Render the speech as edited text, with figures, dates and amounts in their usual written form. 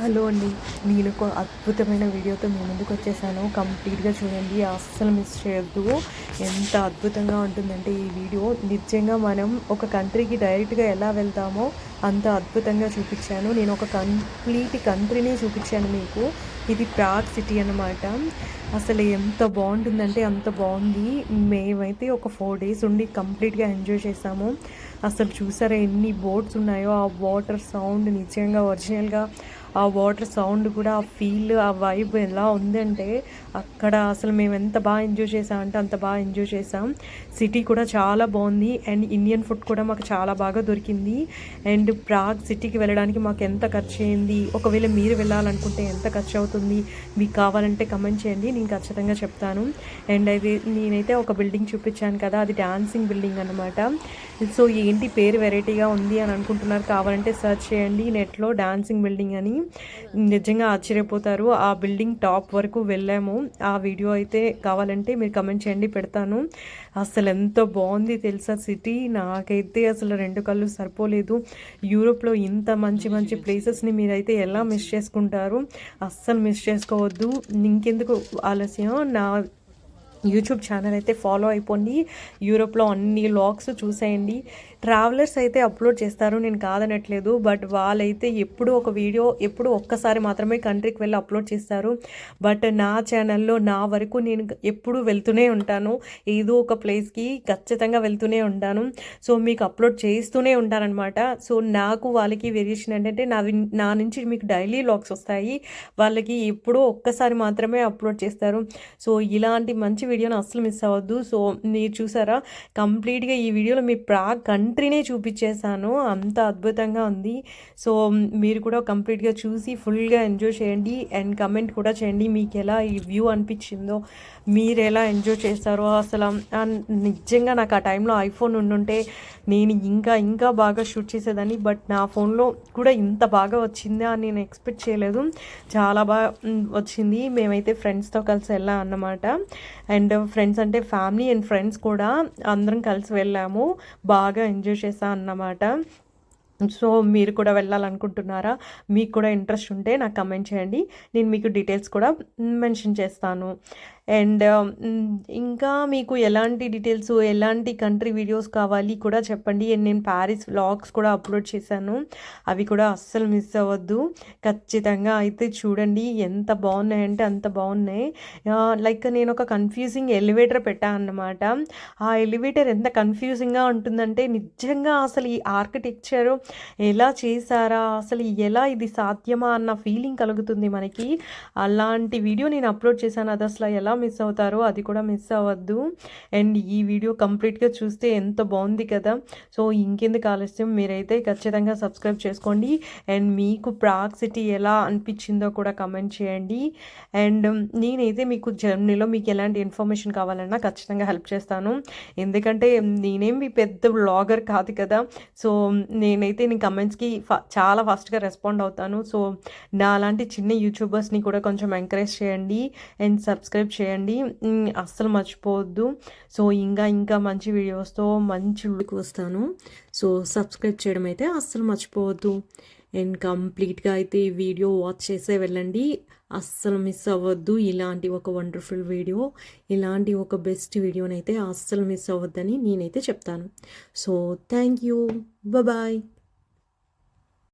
Hello అండి. నేను ఒక అద్భుతమైన వీడియోతో మీ ముందుకు వచ్చేసాను. కంప్లీట్‌గా చూడండి. అస్సలు మిస్ చేయొద్దు. ఎంత అద్భుతంగా ఉంటుందంటే ఈ వీడియో నిజంగా మనం ఒక కంట్రీకి డైరెక్ట్‌గా ఎలా వెళ్తామో అంత అద్భుతంగా చూపించాను. నేను ఒక కంప్లీట్ కంట్రీని చూపించాను మీకు. ఇది ప్రాగ్ సిటీ అన్నమాట. అసలు ఎంత బాగుంటుందంటే అంత బాగుంది. మేమైతే ఒక 4 డేస్ ఉండి కంప్లీట్‌గా ఎంజాయ్ చేసాము. అసలు చూసారా ఎన్ని బోట్స్ ఉన్నాయో, ఆ వాటర్ సౌండ్ నిజంగా ఒరిజినల్‌గా ఆ వాటర్ సౌండ్ కూడా ఆ ఫీల్ ఆ వైబ్ ఎలా ఉందంటే అక్కడ అసలు మేము ఎంత బాగా ఎంజాయ్ చేసామంటే అంత బాగా ఎంజాయ్ చేసాం. సిటీ కూడా చాలా బాగుంది అండ్ ఇండియన్ ఫుడ్ కూడా మాకు చాలా బాగా దొరికింది. అండ్ ప్రాగ్ సిటీకి వెళ్ళడానికి మాకు ఎంత ఖర్చు అయింది, ఒకవేళ మీరు వెళ్ళాలనుకుంటే ఎంత ఖర్చు అవుతుంది మీకు కావాలంటే కమెంట్ చేయండి, నేను ఖచ్చితంగా చెప్తాను. అండ్ అది నేనైతే ఒక బిల్డింగ్ చూపించాను కదా, అది డాన్సింగ్ బిల్డింగ్ అనమాట. సో ఏంటి పేరు వెరైటీగా ఉంది అని అనుకుంటున్నారు, కావాలంటే సెర్చ్ చేయండి నెట్లో డాన్సింగ్ బిల్డింగ్ అని. నిజంగా ఆశ్చర్యపోతారు. ఆ బిల్డింగ్ టాప్ వరకు వెళ్ళాము. ఆ వీడియో అయితే కావాలంటే మీరు కమెంట్ చేయండి, పెడతాను. అసలు ఎంత బాగుంది తెలుసా సిటీ. నాకైతే అసలు 2 కళ్ళు సరిపోలేదు. యూరోప్లో ఇంత మంచి మంచి ప్లేసెస్ని మీరైతే ఎలా మిస్ చేసుకుంటారు, అస్సలు మిస్ చేసుకోవద్దు. ఇంకెందుకు ఆలస్యం, నా యూట్యూబ్ ఛానల్ అయితే ఫాలో అయిపోండి. యూరోప్లో అన్ని వ్లాగ్స్ చూసేయండి. ట్రావెలర్స్ అయితే అప్లోడ్ చేస్తారు, నేను కాదనట్లేదు. బట్ వాళ్ళైతే ఎప్పుడు ఒక వీడియో ఎప్పుడు ఒక్కసారి మాత్రమే కంట్రీకి వెళ్ళి అప్లోడ్ చేస్తారు. బట్ నా ఛానల్లో నా వరకు నేను ఎప్పుడు వెళ్తూనే ఉంటాను, ఏదో ఒక ప్లేస్కి ఖచ్చితంగా వెళ్తూనే ఉంటాను. సో మీకు అప్లోడ్ చేస్తూనే ఉంటానన్నమాట. సో నాకు వాళ్ళకి వేరియేషన్ ఏంటంటే నా నుంచి మీకు డైలీ వ్లాగ్స్ వస్తాయి, వాళ్ళకి ఎప్పుడూ ఒక్కసారి మాత్రమే అప్లోడ్ చేస్తారు. సో ఇలాంటి మంచి వీడియోని అస్సలు మిస్ అవ్వద్దు. సో మీరు చూసారా కంప్లీట్గా ఈ వీడియోలో మీ ప్రాగ్ కంట్రీనే చూపించేశాను, అంత అద్భుతంగా ఉంది. సో మీరు కూడా కంప్లీట్గా చూసి ఫుల్గా ఎంజాయ్ చేయండి అండ్ కమెంట్ కూడా చేయండి మీకు ఎలా ఈ వ్యూ అనిపించిందో, మీరు ఎలా ఎంజాయ్ చేస్తారో. అసలు నిజంగా నాకు ఆ టైంలో ఐఫోన్ ఉండుంటే నేను ఇంకా ఇంకా బాగా షూట్ చేసేదాన్ని. బట్ నా ఫోన్లో కూడా ఇంత బాగా వచ్చిందా అని నేను ఎక్స్పెక్ట్ చేయలేదు. చాలా బాగా వచ్చింది. మేమైతే ఫ్రెండ్స్తో కలిసి వెళ్ళాం అన్నమాట. అండ్ ఫ్రెండ్స్ అంటే ఫ్యామిలీ అండ్ ఫ్రెండ్స్ కూడా అందరం కలిసి వెళ్ళాము. బాగా ఎంజాయ్ చేసాం అన్నమాట. సో మీరు కూడా వెళ్ళాలనుకుంటున్నారా, మీకు కూడా ఇంట్రెస్ట్ ఉంటే నాకు కమెంట్ చేయండి, నేను మీకు డీటెయిల్స్ కూడా మెన్షన్ చేస్తాను. అండ్ ఇంకా మీకు ఎలాంటి డీటెయిల్స్ ఎలాంటి కంట్రీ వీడియోస్ కావాలి కూడా చెప్పండి. అండ్ నేను ప్యారిస్ వ్లాగ్స్ కూడా అప్లోడ్ చేశాను, అవి కూడా అస్సలు మిస్ అవ్వద్దు. ఖచ్చితంగా అయితే చూడండి, ఎంత బాగున్నాయంటే అంత బాగున్నాయి. లైక్ నేను ఒక కన్ఫ్యూజింగ్ ఎలివేటర్ పెట్టాను అన్నమాట. ఆ ఎలివేటర్ ఎంత కన్ఫ్యూజింగ్గా ఉంటుందంటే నిజంగా అసలు ఈ ఆర్కిటెక్చరు ఎలా చేశారా, అసలు ఎలా ఇది సాధ్యమా అన్న ఫీలింగ్ కలుగుతుంది మనకి. అలాంటి వీడియో నేను అప్లోడ్ చేశాను, అది అసలు ఎలా మిస్ అవుతారో అది కూడా మిస్ అవ్వద్దు. అండ్ ఈ వీడియో కంప్లీట్గా చూస్తే ఎంత బాగుంది కదా. సో ఇంకెందుకు ఆలస్యం, మీరైతే ఖచ్చితంగా సబ్స్క్రైబ్ చేసుకోండి. అండ్ మీకు ప్రాగ్ సిటీ ఎలా అనిపించిందో కూడా కమెంట్ చేయండి. అండ్ నేనైతే మీకు జర్నీలో మీకు ఎలాంటి ఇన్ఫర్మేషన్ కావాలన్నా ఖచ్చితంగా హెల్ప్ చేస్తాను, ఎందుకంటే నేనేమి పెద్ద వ్లాగర్ కాదు కదా. సో నేనైతే నేను కమెంట్స్కి చాలా ఫాస్ట్గా రెస్పాండ్ అవుతాను. సో నా అలాంటి చిన్న యూట్యూబర్స్ని కూడా కొంచెం ఎంకరేజ్ చేయండి అండ్ సబ్స్క్రైబ్ చేయండి, అస్సలు మర్చిపోవద్దు. సో ఇంకా ఇంకా మంచి వీడియోస్తో మంచి వస్తాను. సో సబ్స్క్రైబ్ చేయడం అయితే అస్సలు మర్చిపోవద్దు. అండ్ కంప్లీట్గా అయితే ఈ వీడియో వాచ్ చేసే వెళ్ళండి, అస్సలు మిస్ అవ్వద్దు. ఇలాంటి ఒక వండర్ఫుల్ వీడియో, ఇలాంటి ఒక బెస్ట్ వీడియోనైతే అస్సలు మిస్ అవ్వద్దని నేనైతే చెప్తాను. So thank you, bye.